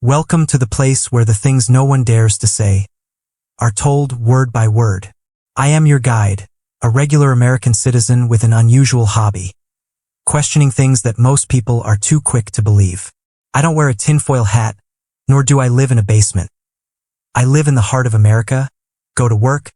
Welcome to the place where the things no one dares to say are told word by word. I am your guide, a regular American citizen with an unusual hobby, questioning things that most people are too quick to believe. I don't wear a tinfoil hat, nor do I live in a basement. I live in the heart of America, go to work,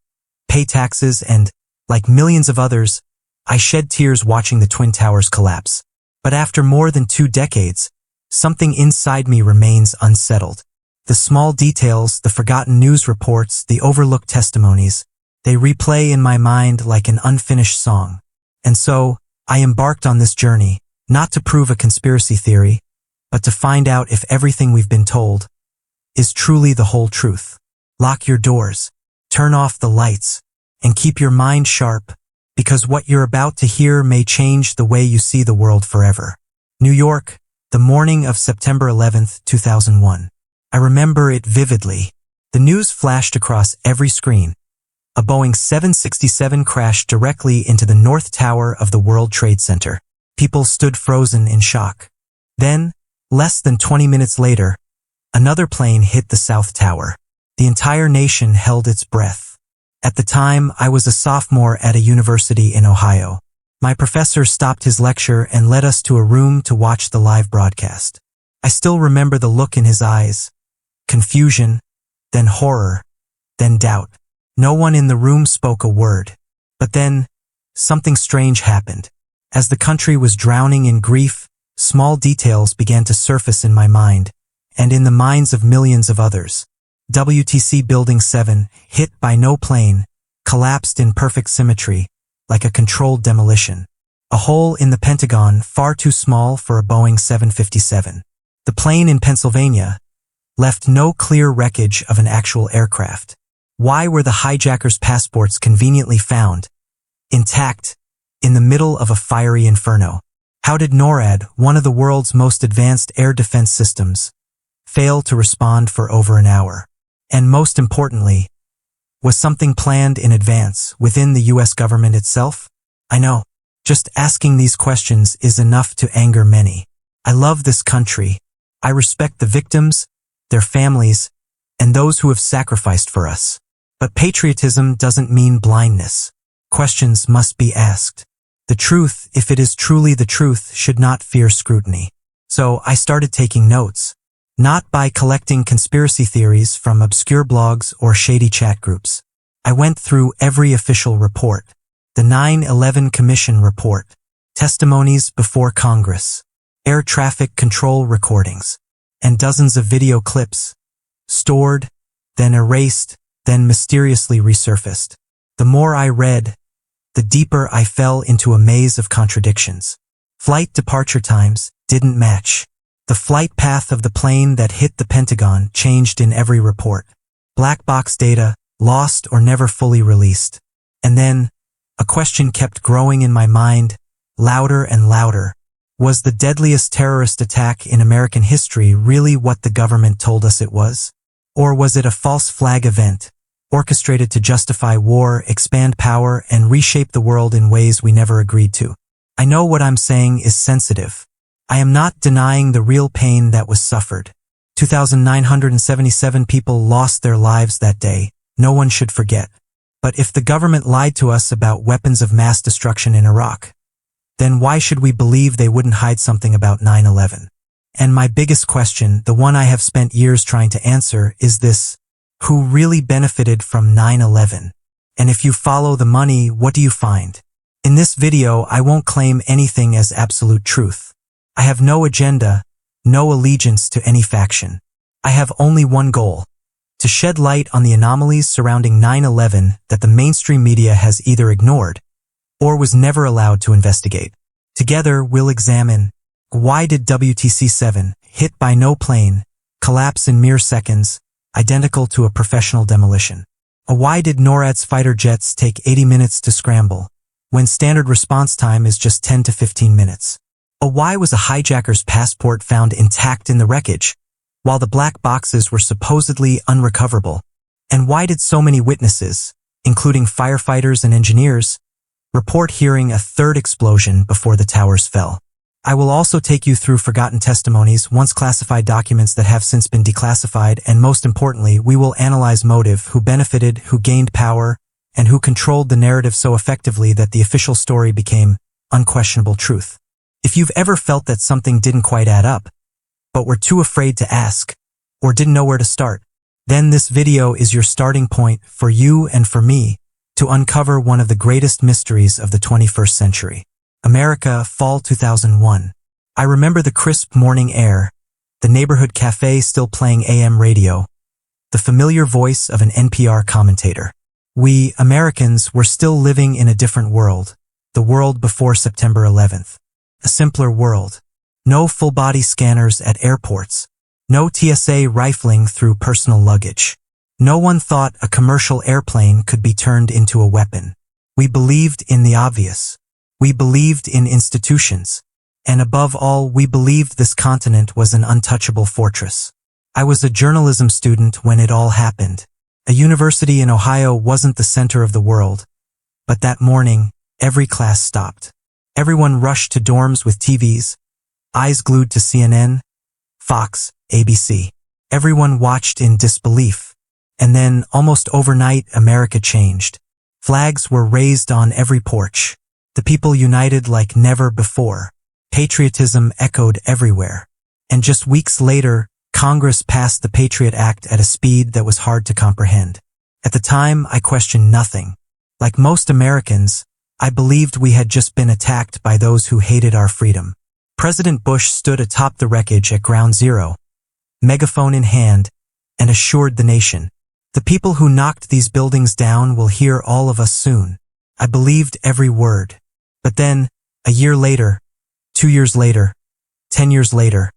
pay taxes, and, like millions of others, I shed tears watching the Twin Towers collapse. But after more than 2 decades, something inside me remains unsettled. The small details, the forgotten news reports, the overlooked testimonies, they replay in my mind like an unfinished song. And so, I embarked on this journey, not to prove a conspiracy theory, but to find out if everything we've been told is truly the whole truth. Lock your doors, turn off the lights, and keep your mind sharp, because what you're about to hear may change the way you see the world forever. New York, the morning of September 11th, 2001. I remember it vividly. The news flashed across every screen. A Boeing 767 crashed directly into the North Tower of the World Trade Center. People stood frozen in shock. Then, less than 20 minutes later, another plane hit the South Tower. The entire nation held its breath. At the time, I was a sophomore at a university in Ohio. My professor stopped his lecture and led us to a room to watch the live broadcast. I still remember the look in his eyes. Confusion, then horror, then doubt. No one in the room spoke a word. But then, something strange happened. As the country was drowning in grief, small details began to surface in my mind, and in the minds of millions of others. WTC Building 7, hit by no plane, collapsed in perfect symmetry, like a controlled demolition. A hole in the Pentagon far too small for a Boeing 757. The plane in Pennsylvania left no clear wreckage of an actual aircraft. Why were the hijackers' passports conveniently found, intact, in the middle of a fiery inferno? How did NORAD, one of the world's most advanced air defense systems, fail to respond for over an hour? And most importantly, was something planned in advance within the U.S. government itself? I know, just asking these questions is enough to anger many. I love this country. I respect the victims, their families, and those who have sacrificed for us. But patriotism doesn't mean blindness. Questions must be asked. The truth, if it is truly the truth, should not fear scrutiny. So I started taking notes. Not by collecting conspiracy theories from obscure blogs or shady chat groups. I went through every official report. The 9/11 Commission report, testimonies before Congress, air traffic control recordings, and dozens of video clips, stored, then erased, then mysteriously resurfaced. The more I read, the deeper I fell into a maze of contradictions. Flight departure times didn't match. The flight path of the plane that hit the Pentagon changed in every report. Black box data, lost or never fully released. And then, a question kept growing in my mind, louder and louder. Was the deadliest terrorist attack in American history really what the government told us it was? Or was it a false flag event, orchestrated to justify war, expand power, and reshape the world in ways we never agreed to? I know what I'm saying is sensitive. I am not denying the real pain that was suffered. 2,977 people lost their lives that day. No one should forget. But if the government lied to us about weapons of mass destruction in Iraq, then why should we believe they wouldn't hide something about 9/11? And my biggest question, the one I have spent years trying to answer, is this: who really benefited from 9/11? And if you follow the money, what do you find? In this video, I won't claim anything as absolute truth. I have no agenda, no allegiance to any faction. I have only one goal: to shed light on the anomalies surrounding 9/11 that the mainstream media has either ignored or was never allowed to investigate. Together, we'll examine: why did WTC-7, hit by no plane, collapse in mere seconds, identical to a professional demolition? Why did NORAD's fighter jets take 80 minutes to scramble, when standard response time is just 10 to 15 minutes? Why was a hijacker's passport found intact in the wreckage, while the black boxes were supposedly unrecoverable? And why did so many witnesses, including firefighters and engineers, report hearing a third explosion before the towers fell? I will also take you through forgotten testimonies, once classified documents that have since been declassified, and most importantly, we will analyze motive, who benefited, who gained power, and who controlled the narrative so effectively that the official story became unquestionable truth. If you've ever felt that something didn't quite add up, but were too afraid to ask, or didn't know where to start, then this video is your starting point for you and for me to uncover one of the greatest mysteries of the 21st century. America, fall 2001. I remember the crisp morning air, the neighborhood cafe still playing AM radio, the familiar voice of an NPR commentator. We, Americans, were still living in a different world, the world before September 11th. A simpler world. No full-body scanners at airports. No TSA rifling through personal luggage. No one thought a commercial airplane could be turned into a weapon. We believed in the obvious. We believed in institutions. And above all, we believed this continent was an untouchable fortress. I was a journalism student when it all happened. A university in Ohio wasn't the center of the world. But that morning, every class stopped. Everyone rushed to dorms with TVs, eyes glued to CNN, Fox, ABC. Everyone watched in disbelief. And then, almost overnight, America changed. Flags were raised on every porch. The people united like never before. Patriotism echoed everywhere. And just weeks later, Congress passed the Patriot Act at a speed that was hard to comprehend. At the time, I questioned nothing. Like most Americans, I believed we had just been attacked by those who hated our freedom. President Bush stood atop the wreckage at Ground Zero, megaphone in hand, and assured the nation, "The people who knocked these buildings down will hear all of us soon." I believed every word. But then, a year later, 2 years later, 10 years later,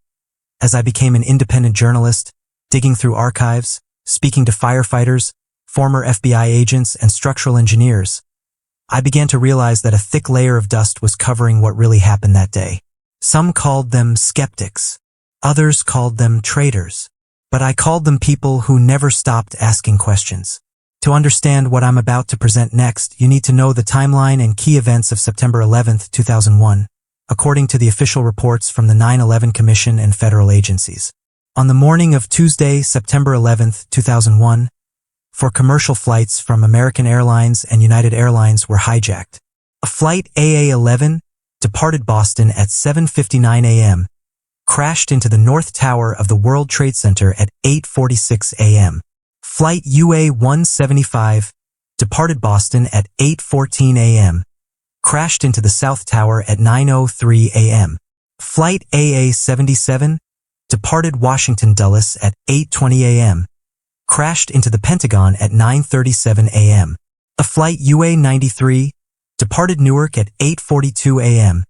as I became an independent journalist, digging through archives, speaking to firefighters, former FBI agents, and structural engineers, I began to realize that a thick layer of dust was covering what really happened that day. Some called them skeptics. Others called them traitors. But I called them people who never stopped asking questions. To understand what I'm about to present next, you need to know the timeline and key events of September 11th, 2001, according to the official reports from the 9/11 Commission and federal agencies. On the morning of Tuesday, September 11th, 2001, 4 commercial flights from American Airlines and United Airlines were hijacked. A flight AA-11 departed Boston at 7:59 a.m., crashed into the North Tower of the World Trade Center at 8:46 a.m. Flight UA-175 departed Boston at 8:14 a.m., crashed into the South Tower at 9:03 a.m. Flight AA-77 departed Washington Dulles at 8:20 a.m., crashed into the Pentagon at 9:37 a.m. A flight UA-93 departed Newark at 8:42 a.m.,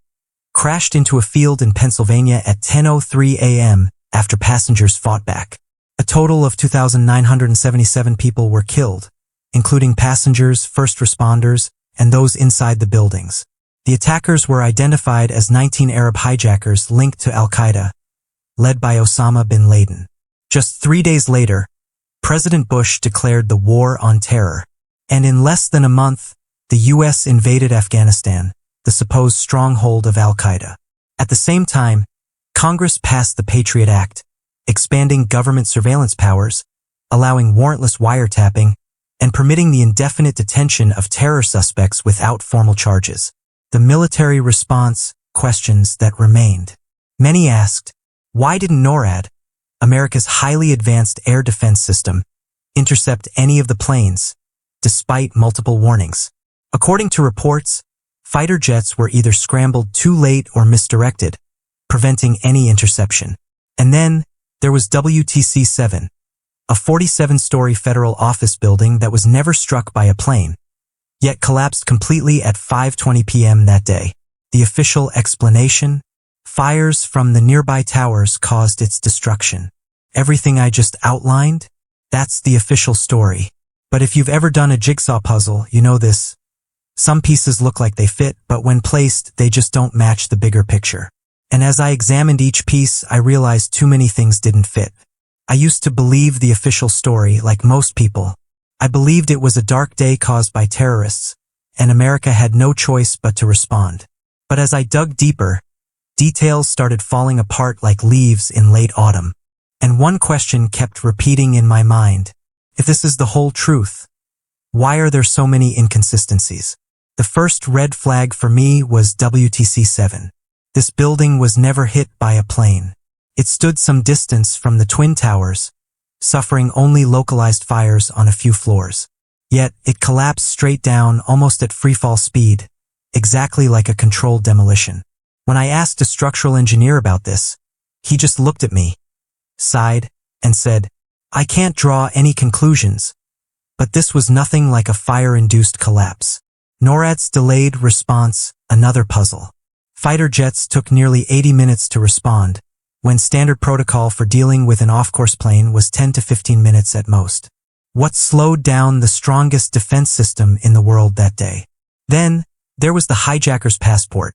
crashed into a field in Pennsylvania at 10:03 a.m. after passengers fought back. A total of 2,977 people were killed, including passengers, first responders, and those inside the buildings. The attackers were identified as 19 Arab hijackers linked to Al-Qaeda, led by Osama bin Laden. Just 3 days later, President Bush declared the war on terror, and in less than a month, the U.S. invaded Afghanistan, the supposed stronghold of Al-Qaeda. At the same time, Congress passed the Patriot Act, expanding government surveillance powers, allowing warrantless wiretapping, and permitting the indefinite detention of terror suspects without formal charges. The military response, questions that remained. Many asked, why didn't NORAD, America's highly advanced air defense system, intercept any of the planes, despite multiple warnings? According to reports, fighter jets were either scrambled too late or misdirected, preventing any interception. And then, there was WTC-7, a 47-story federal office building that was never struck by a plane, yet collapsed completely at 5:20 p.m. that day. The official explanation? Fires from the nearby towers caused its destruction. Everything I just outlined? That's the official story. But if you've ever done a jigsaw puzzle, you know this. Some pieces look like they fit, but when placed, they just don't match the bigger picture. And as I examined each piece, I realized too many things didn't fit. I used to believe the official story, like most people. I believed it was a dark day caused by terrorists, and America had no choice but to respond. But as I dug deeper, Details started falling apart like leaves in late autumn. And one question kept repeating in my mind. If this is the whole truth, why are there so many inconsistencies? The first red flag for me was WTC-7. This building was never hit by a plane. It stood some distance from the Twin Towers, suffering only localized fires on a few floors. Yet, it collapsed straight down almost at freefall speed, exactly like a controlled demolition. When I asked a structural engineer about this, he just looked at me, sighed, and said, "I can't draw any conclusions." But this was nothing like a fire-induced collapse. NORAD's delayed response, another puzzle. Fighter jets took nearly 80 minutes to respond, when standard protocol for dealing with an off-course plane was 10 to 15 minutes at most. What slowed down the strongest defense system in the world that day? Then, there was the hijacker's passport,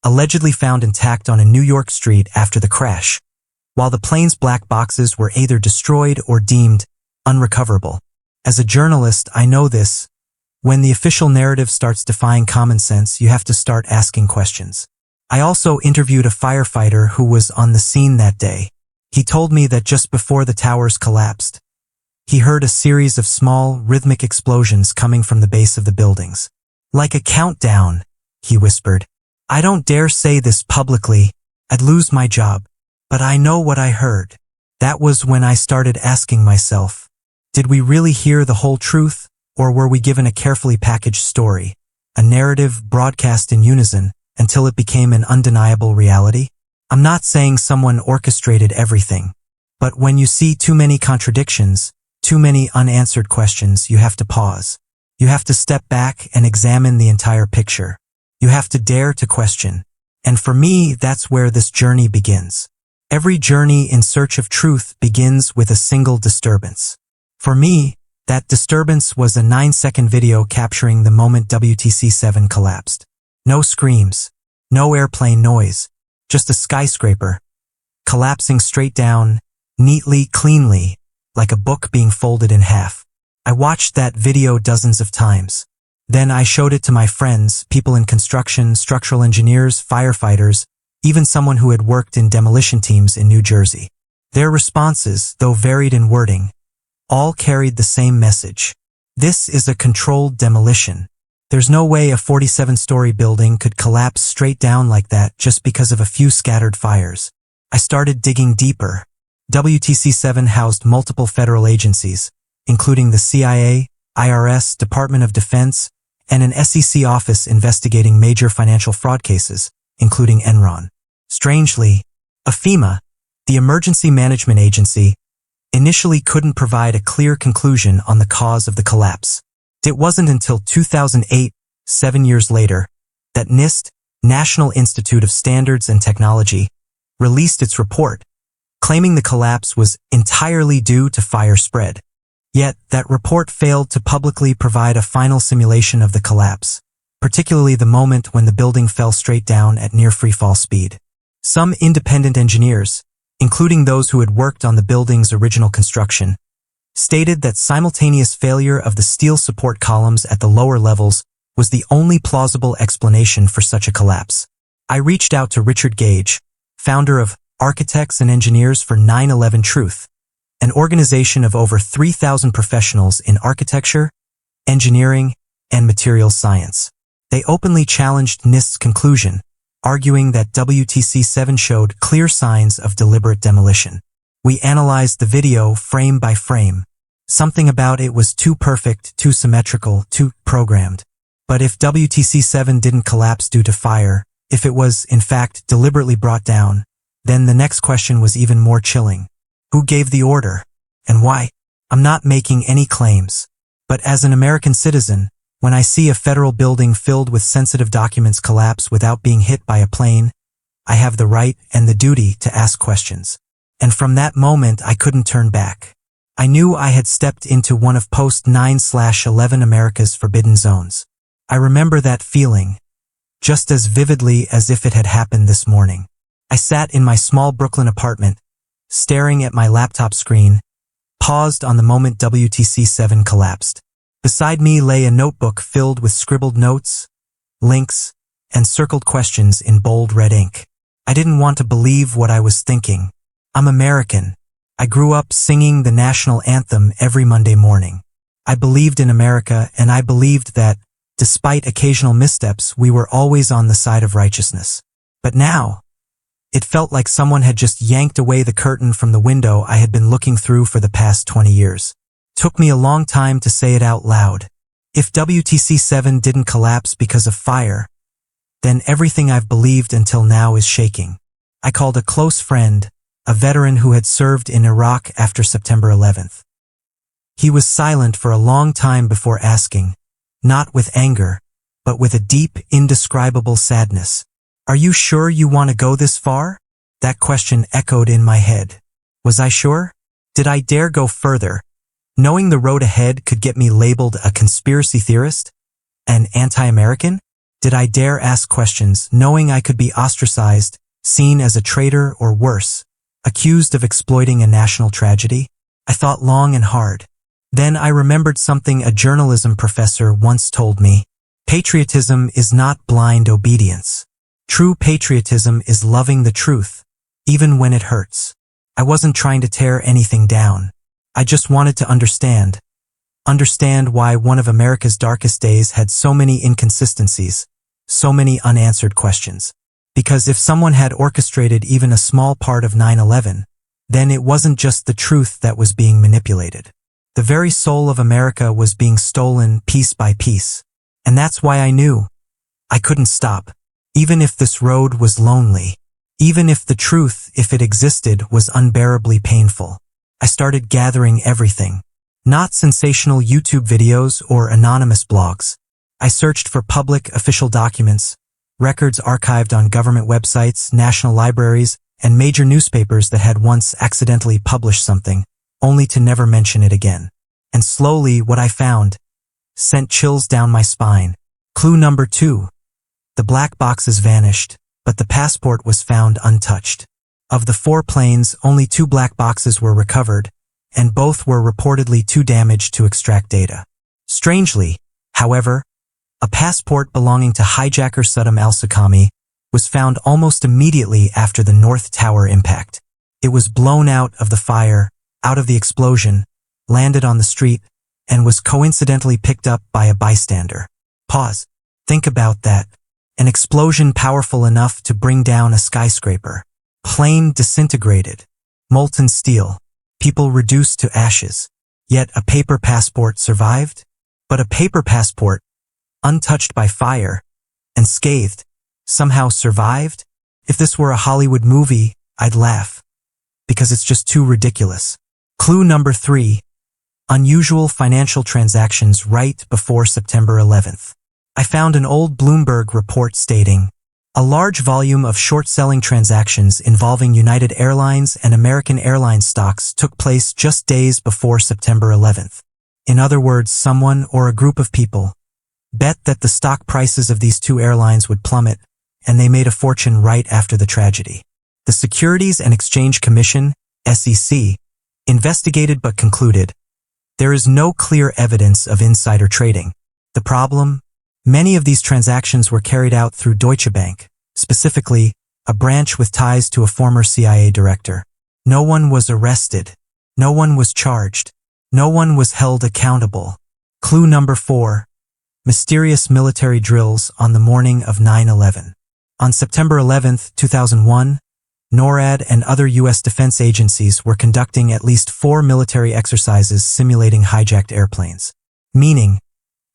allegedly found intact on a New York street after the crash, while the plane's black boxes were either destroyed or deemed unrecoverable. As a journalist, I know this. When the official narrative starts defying common sense, you have to start asking questions. I also interviewed a firefighter who was on the scene that day. He told me that just before the towers collapsed, he heard a series of small, rhythmic explosions coming from the base of the buildings. "Like a countdown," he whispered. "I don't dare say this publicly. I'd lose my job. But I know what I heard." That was when I started asking myself, did we really hear the whole truth, or were we given a carefully packaged story, a narrative broadcast in unison, until it became an undeniable reality? I'm not saying someone orchestrated everything, but when you see too many contradictions, too many unanswered questions, you have to pause. You have to step back and examine the entire picture. You have to dare to question. And for me, that's where this journey begins. Every journey in search of truth begins with a single disturbance. For me, that disturbance was a 9-second video capturing the moment WTC-7 collapsed. No screams, no airplane noise, just a skyscraper, collapsing straight down, neatly, cleanly, like a book being folded in half. I watched that video dozens of times. Then I showed it to my friends, people in construction, structural engineers, firefighters, even someone who had worked in demolition teams in New Jersey. Their responses, though varied in wording, all carried the same message. This is a controlled demolition. There's no way a 47-story building could collapse straight down like that just because of a few scattered fires. I started digging deeper. WTC-7 housed multiple federal agencies, including the CIA, IRS, Department of Defense, and an SEC office investigating major financial fraud cases, including Enron. Strangely, FEMA, the Emergency Management Agency, initially couldn't provide a clear conclusion on the cause of the collapse. It wasn't until 2008, 7 years later, that NIST, National Institute of Standards and Technology, released its report, claiming the collapse was entirely due to fire spread. Yet, that report failed to publicly provide a final simulation of the collapse, particularly the moment when the building fell straight down at near freefall speed. Some independent engineers, including those who had worked on the building's original construction, stated that simultaneous failure of the steel support columns at the lower levels was the only plausible explanation for such a collapse. I reached out to Richard Gage, founder of Architects and Engineers for 9/11 Truth, an organization of over 3,000 professionals in architecture, engineering, and materials science. They openly challenged NIST's conclusion, arguing that WTC-7 showed clear signs of deliberate demolition. We analyzed the video frame by frame. Something about it was too perfect, too symmetrical, too programmed. But if WTC-7 didn't collapse due to fire, if it was, in fact, deliberately brought down, then the next question was even more chilling. Who gave the order? And why? I'm not making any claims. But as an American citizen, when I see a federal building filled with sensitive documents collapse without being hit by a plane, I have the right and the duty to ask questions. And from that moment, I couldn't turn back. I knew I had stepped into one of post-9/11 America's forbidden zones. I remember that feeling, just as vividly as if it had happened this morning. I sat in my small Brooklyn apartment, staring at my laptop screen, paused on the moment WTC-7 collapsed. Beside me lay a notebook filled with scribbled notes, links, and circled questions in bold red ink. I didn't want to believe what I was thinking. I'm American. I grew up singing the national anthem every Monday morning. I believed in America, and I believed that, despite occasional missteps, we were always on the side of righteousness. But now, it felt like someone had just yanked away the curtain from the window I had been looking through for the past 20 years. Took me a long time to say it out loud. If WTC-7 didn't collapse because of fire, then everything I've believed until now is shaking. I called a close friend, a veteran who had served in Iraq after September 11th. He was silent for a long time before asking, not with anger, but with a deep, indescribable sadness. Are you sure you want to go this far? That question echoed in my head. Was I sure? Did I dare go further, knowing the road ahead could get me labeled a conspiracy theorist? An anti-American? Did I dare ask questions, knowing I could be ostracized, seen as a traitor or worse, accused of exploiting a national tragedy? I thought long and hard. Then I remembered something a journalism professor once told me. Patriotism is not blind obedience. True patriotism is loving the truth, even when it hurts. I wasn't trying to tear anything down. I just wanted to understand why one of America's darkest days had so many inconsistencies, so many unanswered questions. Because if someone had orchestrated even a small part of 9/11, then it wasn't just the truth that was being manipulated. The very soul of America was being stolen piece by piece. And that's why I knew I couldn't stop, even if this road was lonely, even if the truth, if it existed, was unbearably painful. I started gathering everything. Not sensational YouTube videos or anonymous blogs. I searched for public, official documents, records archived on government websites, national libraries, and major newspapers that had once accidentally published something, only to never mention it again. And slowly, what I found sent chills down my spine. Clue number 2. The black boxes vanished, but the passport was found untouched. Of the 4 planes, only 2 black boxes were recovered, and both were reportedly too damaged to extract data. Strangely, however, a passport belonging to hijacker Saddam al-Sakami was found almost immediately after the North Tower impact. It was blown out of the fire, out of the explosion, landed on the street, and was coincidentally picked up by a bystander. Pause. Think about that. An explosion powerful enough to bring down a skyscraper. Plane disintegrated. Molten steel. People reduced to ashes. Yet a paper passport survived? But a paper passport, untouched by fire, and scathed, somehow survived? If this were a Hollywood movie, I'd laugh. Because it's just too ridiculous. Clue number 3. Unusual financial transactions right before September 11th. I found an old Bloomberg report stating, a large volume of short-selling transactions involving United Airlines and American Airlines stocks took place just days before September 11th. In other words, someone or a group of people bet that the stock prices of these 2 airlines would plummet, and they made a fortune right after the tragedy. The Securities and Exchange Commission, SEC, investigated but concluded, there is no clear evidence of insider trading. The problem? Many of these transactions were carried out through Deutsche Bank, specifically, a branch with ties to a former CIA director. No one was arrested. No one was charged. No one was held accountable. Clue number 4. Mysterious military drills on the morning of 9/11. On September 11, 2001, NORAD and other U.S. defense agencies were conducting at least 4 military exercises simulating hijacked airplanes. Meaning,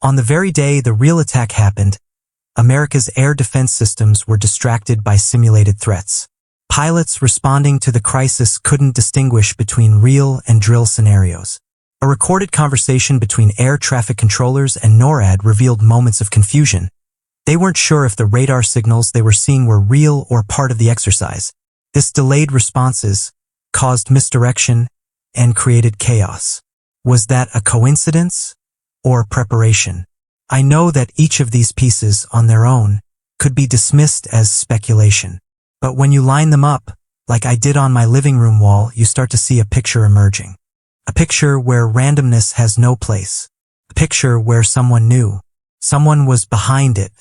on the very day the real attack happened, America's air defense systems were distracted by simulated threats. Pilots responding to the crisis couldn't distinguish between real and drill scenarios. A recorded conversation between air traffic controllers and NORAD revealed moments of confusion. They weren't sure if the radar signals they were seeing were real or part of the exercise. This delayed responses caused misdirection and created chaos. Was that a coincidence or preparation? I know that each of these pieces on their own could be dismissed as speculation. But when you line them up, like I did on my living room wall, you start to see a picture emerging. A picture where randomness has no place. A picture where someone knew. Someone was behind it.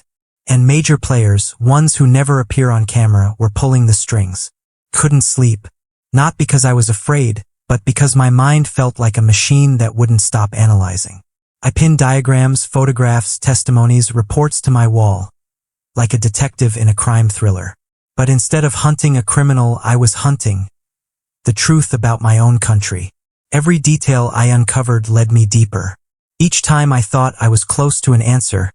And major players, ones who never appear on camera, were pulling the strings. Couldn't sleep. Not because I was afraid, but because my mind felt like a machine that wouldn't stop analyzing. I pinned diagrams, photographs, testimonies, reports to my wall, like a detective in a crime thriller. But instead of hunting a criminal, I was hunting the truth about my own country. Every detail I uncovered led me deeper. Each time I thought I was close to an answer,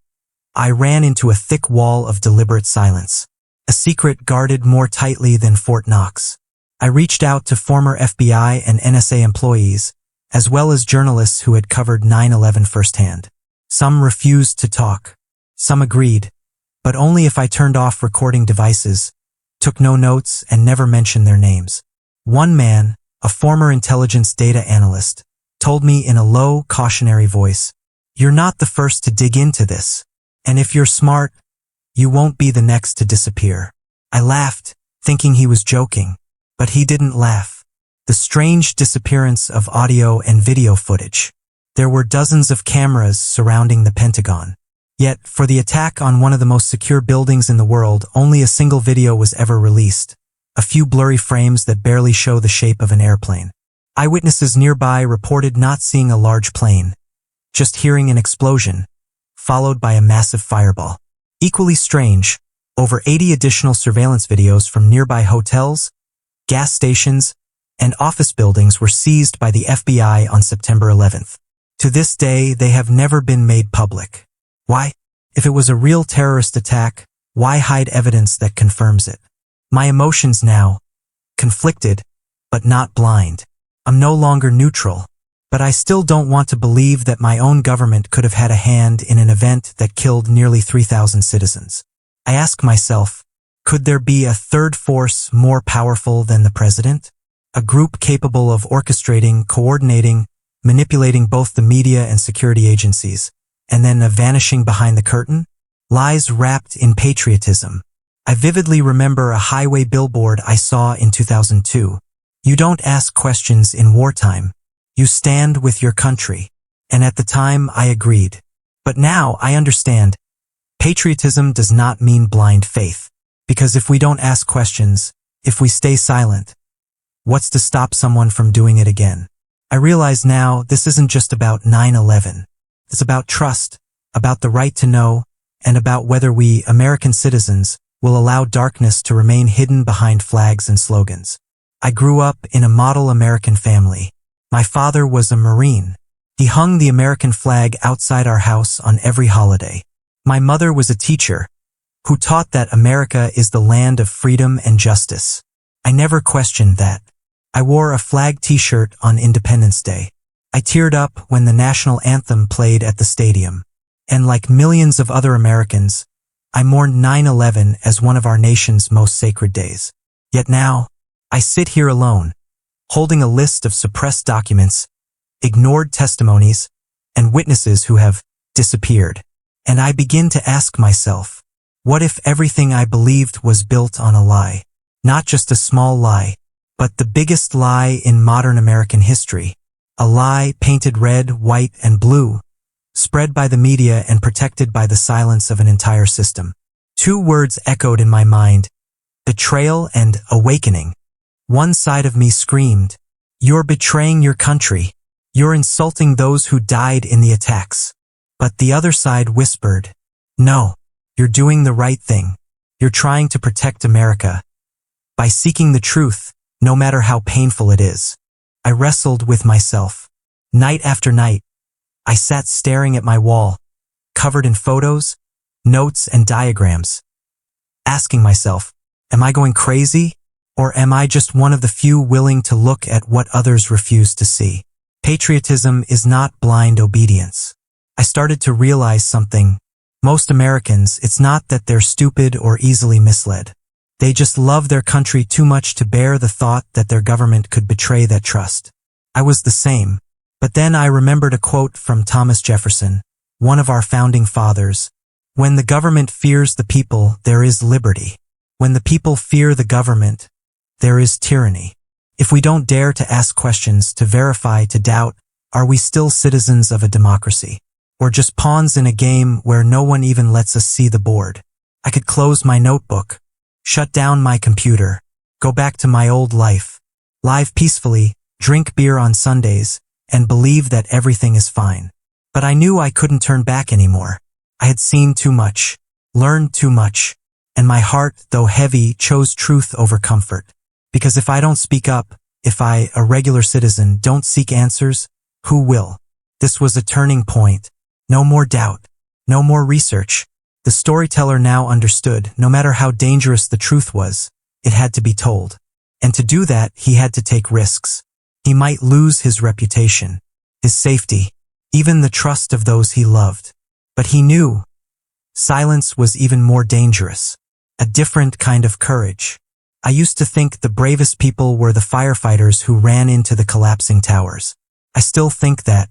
I ran into a thick wall of deliberate silence, a secret guarded more tightly than Fort Knox. I reached out to former FBI and NSA employees, as well as journalists who had covered 9/11 firsthand. Some refused to talk. Some agreed, but only if I turned off recording devices, took no notes, and never mentioned their names. One man, a former intelligence data analyst, told me in a low, cautionary voice, "You're not the first to dig into this, and if you're smart, you won't be the next to disappear." I laughed, thinking he was joking, but he didn't laugh. The strange disappearance of audio and video footage. There were dozens of cameras surrounding the Pentagon. Yet, for the attack on one of the most secure buildings in the world, only a single video was ever released. A few blurry frames that barely show the shape of an airplane. Eyewitnesses nearby reported not seeing a large plane, just hearing an explosion, followed by a massive fireball. Equally strange, over 80 additional surveillance videos from nearby hotels, gas stations, and office buildings were seized by the FBI on September 11th. To this day, they have never been made public. Why? If it was a real terrorist attack, why hide evidence that confirms it? My emotions now, conflicted, but not blind. I'm no longer neutral, but I still don't want to believe that my own government could have had a hand in an event that killed nearly 3,000 citizens. I ask myself, could there be a third force more powerful than the president? A group capable of orchestrating, coordinating, manipulating both the media and security agencies, and then vanishing behind the curtain? Lies wrapped in patriotism. I vividly remember a highway billboard I saw in 2002. You don't ask questions in wartime. You stand with your country. And at the time, I agreed. But now I understand. Patriotism does not mean blind faith. Because if we don't ask questions, if we stay silent, what's to stop someone from doing it again? I realize now this isn't just about 9/11. It's about trust, about the right to know, and about whether we, American citizens, will allow darkness to remain hidden behind flags and slogans. I grew up in a model American family. My father was a Marine. He hung the American flag outside our house on every holiday. My mother was a teacher who taught that America is the land of freedom and justice. I never questioned that. I wore a flag t-shirt on Independence Day. I teared up when the national anthem played at the stadium. And like millions of other Americans, I mourned 9/11 as one of our nation's most sacred days. Yet now, I sit here alone, holding a list of suppressed documents, ignored testimonies, and witnesses who have disappeared. And I begin to ask myself, what if everything I believed was built on a lie? Not just a small lie, but the biggest lie in modern American history. A lie painted red, white, and blue, spread by the media and protected by the silence of an entire system. Two words echoed in my mind, betrayal and awakening. One side of me screamed, "You're betraying your country. You're insulting those who died in the attacks." But the other side whispered, "No, you're doing the right thing. You're trying to protect America by seeking the truth, no matter how painful it is." I wrestled with myself. Night after night, I sat staring at my wall, covered in photos, notes, and diagrams, asking myself, am I going crazy? Or am I just one of the few willing to look at what others refuse to see? Patriotism is not blind obedience. I started to realize something. Most Americans, it's not that they're stupid or easily misled. They just love their country too much to bear the thought that their government could betray that trust. I was the same. But then I remembered a quote from Thomas Jefferson, one of our founding fathers. When the government fears the people, there is liberty. When the people fear the government, there is tyranny. If we don't dare to ask questions, to verify, to doubt, are we still citizens of a democracy? Or just pawns in a game where no one even lets us see the board? I could close my notebook, shut down my computer, go back to my old life, live peacefully, drink beer on Sundays, and believe that everything is fine. But I knew I couldn't turn back anymore. I had seen too much, learned too much, and my heart, though heavy, chose truth over comfort. Because if I don't speak up, if I, a regular citizen, don't seek answers, who will? This was a turning point. No more doubt. No more research. The storyteller now understood, no matter how dangerous the truth was, it had to be told. And to do that, he had to take risks. He might lose his reputation, his safety, even the trust of those he loved. But he knew silence was even more dangerous. A different kind of courage. I used to think the bravest people were the firefighters who ran into the collapsing towers. I still think that.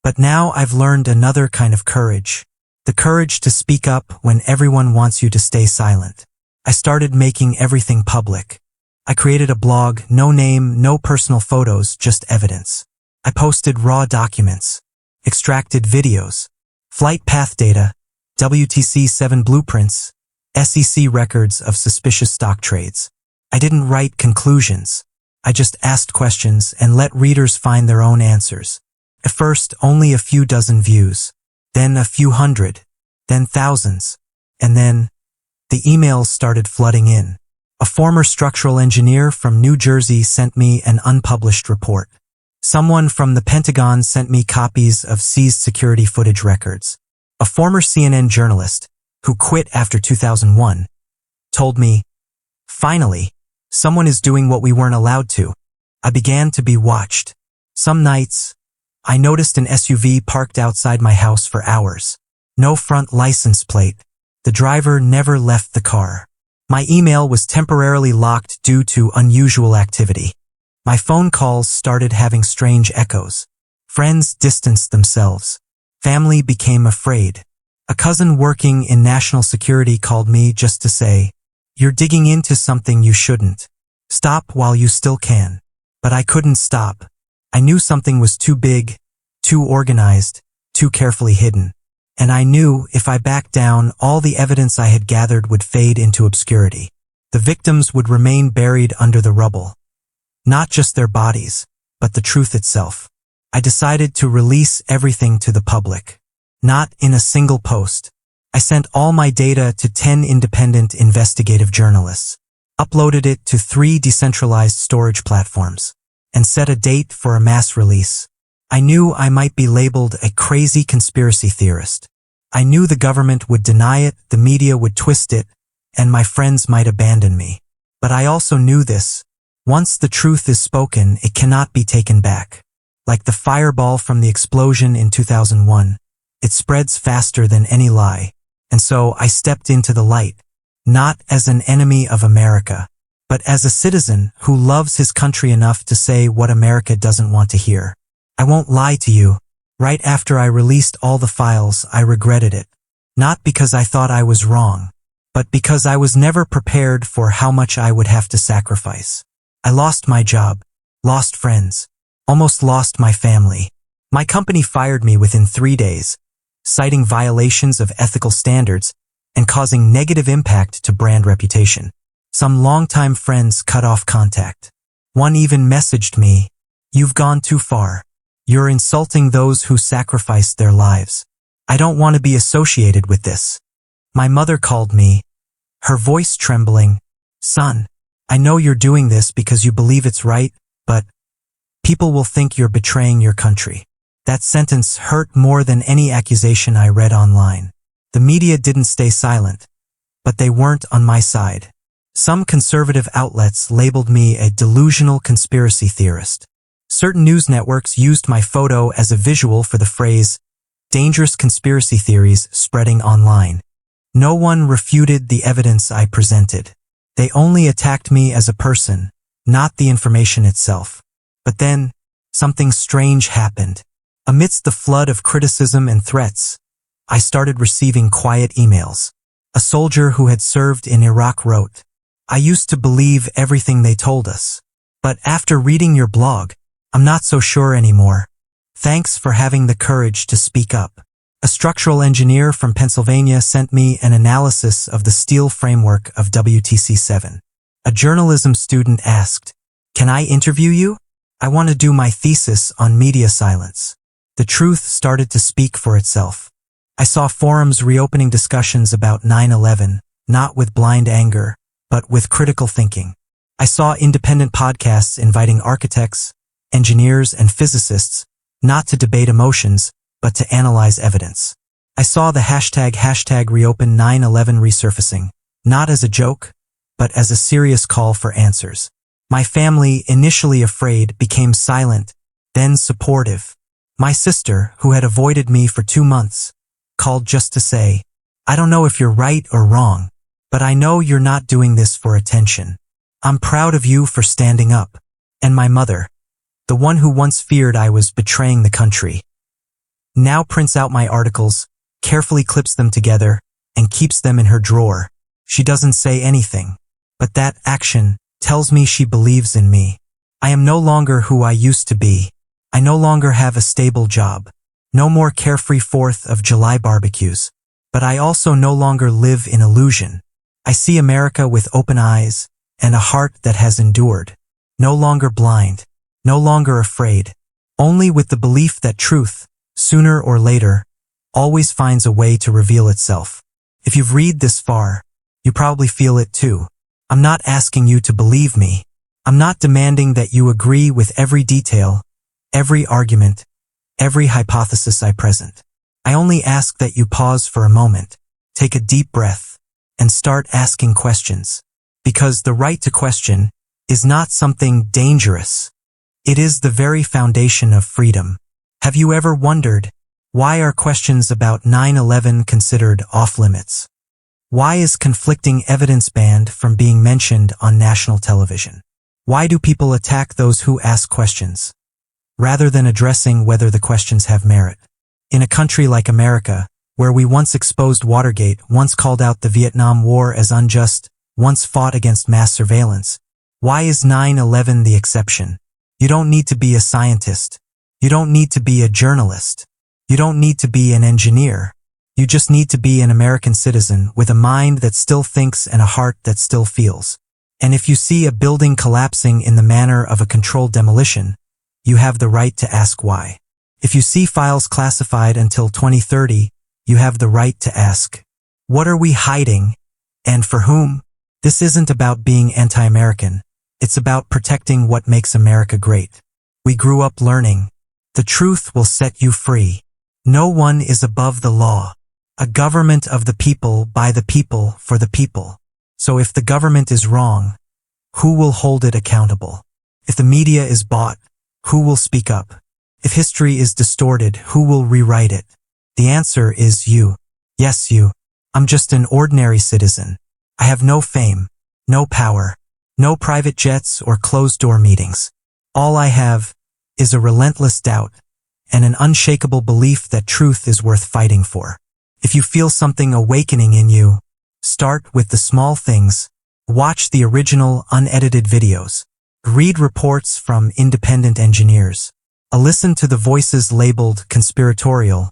But now I've learned another kind of courage. The courage to speak up when everyone wants you to stay silent. I started making everything public. I created a blog, no name, no personal photos, just evidence. I posted raw documents, extracted videos, flight path data, WTC-7 blueprints, SEC records of suspicious stock trades. I didn't write conclusions. I just asked questions and let readers find their own answers. At first, only a few dozen views, then a few hundred, then thousands, and then the emails started flooding in. A former structural engineer from New Jersey sent me an unpublished report. Someone from the Pentagon sent me copies of seized security footage records. A former CNN journalist, who quit after 2001, told me, "Finally, someone is doing what we weren't allowed to." I began to be watched. Some nights, I noticed an SUV parked outside my house for hours. No front license plate. The driver never left the car. My email was temporarily locked due to unusual activity. My phone calls started having strange echoes. Friends distanced themselves. Family became afraid. A cousin working in national security called me just to say, "You're digging into something you shouldn't. Stop while you still can." But I couldn't stop. I knew something was too big, too organized, too carefully hidden. And I knew if I backed down, all the evidence I had gathered would fade into obscurity. The victims would remain buried under the rubble. Not just their bodies, but the truth itself. I decided to release everything to the public. Not in a single post. I sent all my data to 10 independent investigative journalists, uploaded it to 3 decentralized storage platforms, and set a date for a mass release. I knew I might be labeled a crazy conspiracy theorist. I knew the government would deny it, the media would twist it, and my friends might abandon me. But I also knew this. Once the truth is spoken, it cannot be taken back. Like the fireball from the explosion in 2001, it spreads faster than any lie. And so I stepped into the light, not as an enemy of America, but as a citizen who loves his country enough to say what America doesn't want to hear. I won't lie to you. Right after I released all the files, I regretted it. Not because I thought I was wrong, but because I was never prepared for how much I would have to sacrifice. I lost my job, lost friends, almost lost my family. My company fired me within 3 days, citing violations of ethical standards and causing negative impact to brand reputation. Some longtime friends cut off contact. One even messaged me, "You've gone too far. You're insulting those who sacrificed their lives. I don't want to be associated with this." My mother called me, her voice trembling, "Son, I know you're doing this because you believe it's right, but people will think you're betraying your country." That sentence hurt more than any accusation I read online. The media didn't stay silent, but they weren't on my side. Some conservative outlets labeled me a delusional conspiracy theorist. Certain news networks used my photo as a visual for the phrase, "dangerous conspiracy theories spreading online." No one refuted the evidence I presented. They only attacked me as a person, not the information itself. But then, something strange happened. Amidst the flood of criticism and threats, I started receiving quiet emails. A soldier who had served in Iraq wrote, "I used to believe everything they told us. But after reading your blog, I'm not so sure anymore. Thanks for having the courage to speak up." A structural engineer from Pennsylvania sent me an analysis of the steel framework of WTC7. A journalism student asked, "Can I interview you? I want to do my thesis on media silence." The truth started to speak for itself. I saw forums reopening discussions about 9/11, not with blind anger, but with critical thinking. I saw independent podcasts inviting architects, engineers, and physicists not to debate emotions, but to analyze evidence. I saw the hashtag reopen 9/11 resurfacing, not as a joke, but as a serious call for answers. My family, initially afraid, became silent, then supportive. My sister, who had avoided me for 2 months, called just to say, "I don't know if you're right or wrong, but I know you're not doing this for attention. I'm proud of you for standing up." And my mother, the one who once feared I was betraying the country, now prints out my articles, carefully clips them together, and keeps them in her drawer. She doesn't say anything, but that action tells me she believes in me. I am no longer who I used to be. I no longer have a stable job. No more carefree 4th of July barbecues. But I also no longer live in illusion. I see America with open eyes and a heart that has endured. No longer blind. No longer afraid. Only with the belief that truth, sooner or later, always finds a way to reveal itself. If you've read this far, you probably feel it too. I'm not asking you to believe me. I'm not demanding that you agree with every detail, every argument, every hypothesis I present. I only ask that you pause for a moment, take a deep breath, and start asking questions. Because the right to question is not something dangerous. It is the very foundation of freedom. Have you ever wondered, why are questions about 9/11 considered off-limits? Why is conflicting evidence banned from being mentioned on national television? Why do people attack those who ask questions, rather than addressing whether the questions have merit? In a country like America, where we once exposed Watergate, once called out the Vietnam War as unjust, once fought against mass surveillance, why is 9/11 the exception? You don't need to be a scientist. You don't need to be a journalist. You don't need to be an engineer. You just need to be an American citizen with a mind that still thinks and a heart that still feels. And if you see a building collapsing in the manner of a controlled demolition, you have the right to ask why. If you see files classified until 2030, you have the right to ask, what are we hiding, and for whom? This isn't about being anti-American. It's about protecting what makes America great. We grew up learning, the truth will set you free. No one is above the law. A government of the people, by the people, for the people. So if the government is wrong, who will hold it accountable? If the media is bought, who will speak up? If history is distorted, who will rewrite it? The answer is you. Yes, you. I'm just an ordinary citizen. I have no fame, no power, no private jets or closed-door meetings. All I have is a relentless doubt and an unshakable belief that truth is worth fighting for. If you feel something awakening in you, start with the small things. Watch the original, unedited videos. Read reports from independent engineers. Listen to the voices labeled conspiratorial,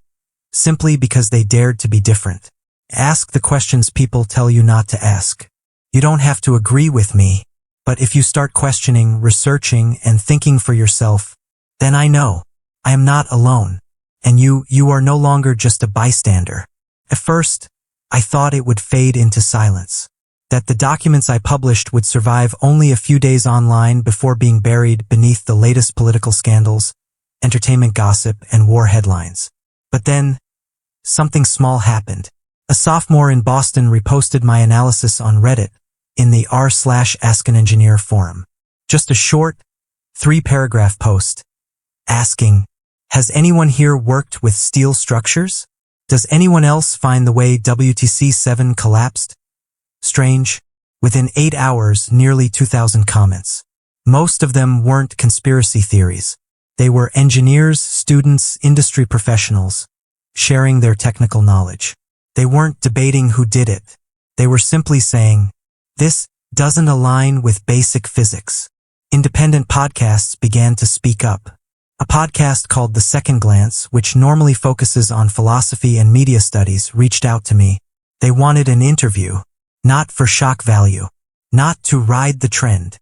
simply because they dared to be different. Ask the questions people tell you not to ask. You don't have to agree with me, but if you start questioning, researching, and thinking for yourself, then I know I am not alone. And you are no longer just a bystander. At first, I thought it would fade into silence, that the documents I published would survive only a few days online before being buried beneath the latest political scandals, entertainment gossip, and war headlines. But then, something small happened. A sophomore in Boston reposted my analysis on Reddit in the r/AskAnEngineer forum. Just a short, 3-paragraph post, asking, has anyone here worked with steel structures? Does anyone else find the way WTC7 collapsed strange? Within 8 hours, nearly 2,000 comments. Most of them weren't conspiracy theories. They were engineers, students, industry professionals, sharing their technical knowledge. They weren't debating who did it. They were simply saying, this doesn't align with basic physics. Independent podcasts began to speak up. A podcast called The Second Glance, which normally focuses on philosophy and media studies, reached out to me. They wanted an interview, not for shock value, not to ride the trend,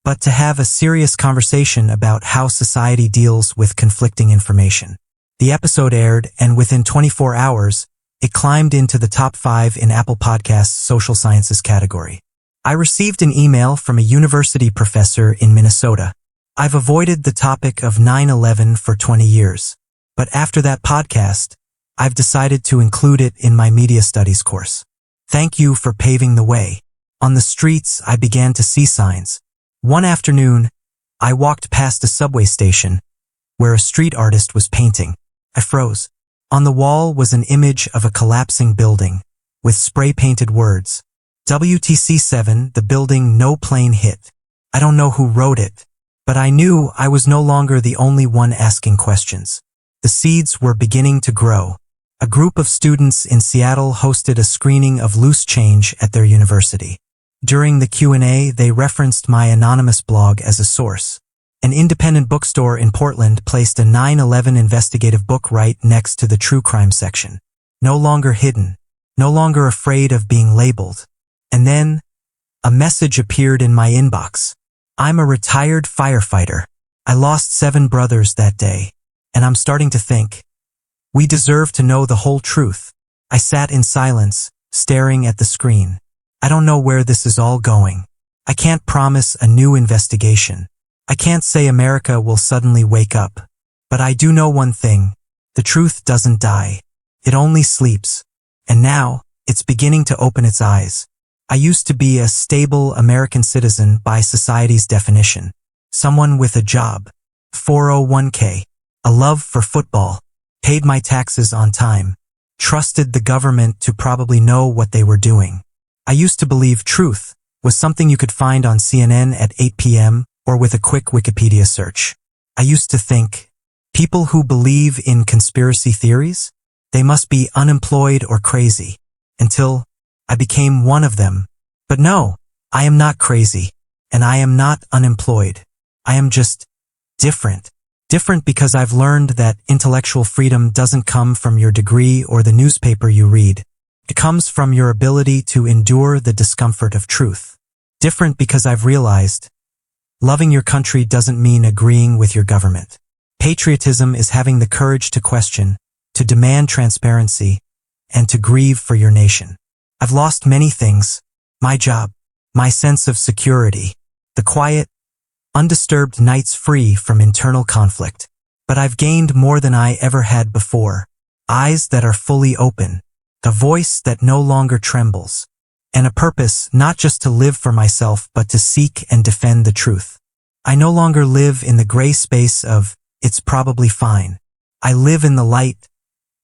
but to have a serious conversation about how society deals with conflicting information. The episode aired, and within 24 hours, it climbed into the top 5 in Apple Podcasts' social sciences category. I received an email from a university professor in Minnesota. I've avoided the topic of 9/11 for 20 years, but after that podcast, I've decided to include it in my media studies course. Thank you for paving the way. On the streets, I began to see signs. One afternoon, I walked past a subway station where a street artist was painting. I froze. On the wall was an image of a collapsing building with spray-painted words. WTC7, the building no plane hit. I don't know who wrote it, but I knew I was no longer the only one asking questions. The seeds were beginning to grow. A group of students in Seattle hosted a screening of Loose Change at their university. During the Q&A, they referenced my anonymous blog as a source. An independent bookstore in Portland placed a 9/11 investigative book right next to the true crime section. No longer hidden, no longer afraid of being labeled. And then, a message appeared in my inbox. I'm a retired firefighter. I lost 7 brothers that day, and I'm starting to think, we deserve to know the whole truth. I sat in silence, staring at the screen. I don't know where this is all going. I can't promise a new investigation. I can't say America will suddenly wake up. But I do know one thing. The truth doesn't die. It only sleeps. And now, it's beginning to open its eyes. I used to be a stable American citizen by society's definition. Someone with a job, 401k, a love for football, paid my taxes on time, trusted the government to probably know what they were doing. I used to believe truth was something you could find on CNN at 8 p.m. or with a quick Wikipedia search. I used to think, people who believe in conspiracy theories, they must be unemployed or crazy, until I became one of them. But no, I am not crazy, and I am not unemployed. I am just different. Different because I've learned that intellectual freedom doesn't come from your degree or the newspaper you read. It comes from your ability to endure the discomfort of truth. Different because I've realized, loving your country doesn't mean agreeing with your government. Patriotism is having the courage to question, to demand transparency, and to grieve for your nation. I've lost many things, my job, my sense of security, the quiet, undisturbed nights free from internal conflict. But I've gained more than I ever had before. Eyes that are fully open, a voice that no longer trembles, and a purpose not just to live for myself but to seek and defend the truth. I no longer live in the gray space of, it's probably fine. I live in the light,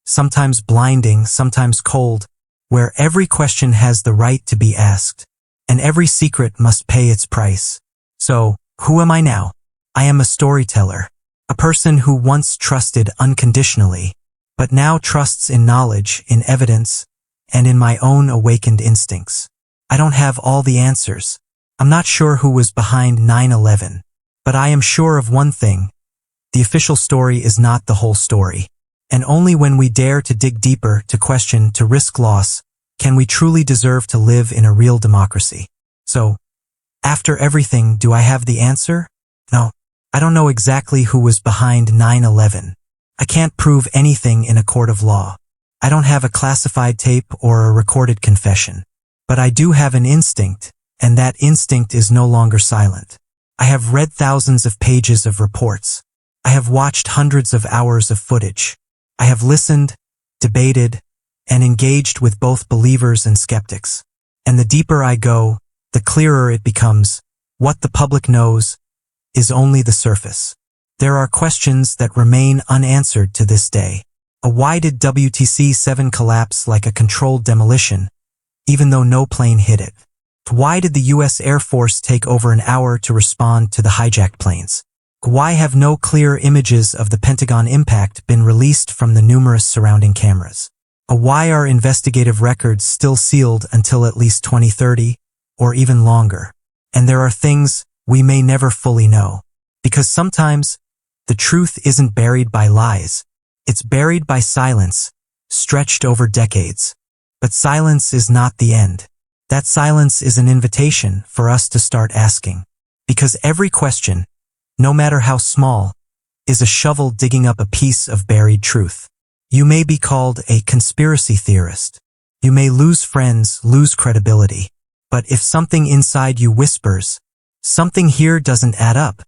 sometimes blinding, sometimes cold, where every question has the right to be asked, and every secret must pay its price. So, who am I now? I am a storyteller, a person who once trusted unconditionally, but now trusts in knowledge, in evidence, and in my own awakened instincts. I don't have all the answers. I'm not sure who was behind 9/11, but I am sure of one thing. The official story is not the whole story. And only when we dare to dig deeper, to question, to risk loss, can we truly deserve to live in a real democracy. So, after everything, do I have the answer? No. I don't know exactly who was behind 9/11. I can't prove anything in a court of law. I don't have a classified tape or a recorded confession. But I do have an instinct, and that instinct is no longer silent. I have read thousands of pages of reports. I have watched hundreds of hours of footage. I have listened, debated, and engaged with both believers and skeptics. And the deeper I go, the clearer it becomes. What the public knows is only the surface. There are questions that remain unanswered to this day. Why did WTC-7 collapse like a controlled demolition, even though no plane hit it? Why did the U.S. Air Force take over an hour to respond to the hijacked planes? Why have no clear images of the Pentagon impact been released from the numerous surrounding cameras? Why are investigative records still sealed until at least 2030, or even longer? And there are things we may never fully know, because sometimes The truth isn't buried by lies. It's buried by silence, stretched over decades. But silence is not the end. That silence is an invitation for us to start asking. Because every question, no matter how small, is a shovel digging up a piece of buried truth. You may be called a conspiracy theorist. You may lose friends, lose credibility. But if something inside you whispers, something here doesn't add up,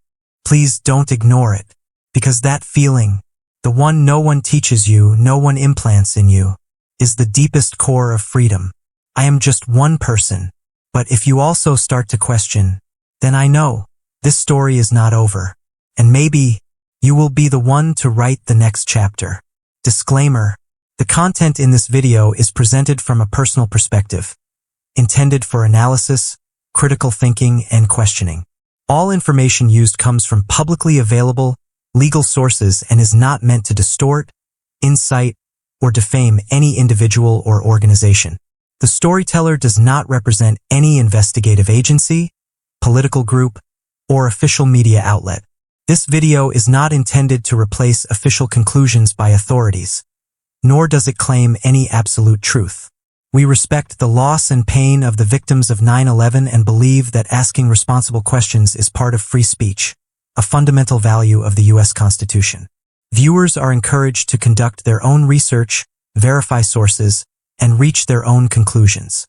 please don't ignore it. Because that feeling, the one no one teaches you, no one implants in you, is the deepest core of freedom. I am just one person. But if you also start to question, then I know this story is not over. And maybe you will be the one to write the next chapter. Disclaimer: the content in this video is presented from a personal perspective, intended for analysis, critical thinking, and questioning. All information used comes from publicly available legal sources and is not meant to distort, incite, or defame any individual or organization. The storyteller does not represent any investigative agency, political group, or official media outlet. This video is not intended to replace official conclusions by authorities, nor does it claim any absolute truth. We respect the loss and pain of the victims of 9/11 and believe that asking responsible questions is part of free speech, a fundamental value of the U.S. Constitution. Viewers are encouraged to conduct their own research, verify sources, and reach their own conclusions.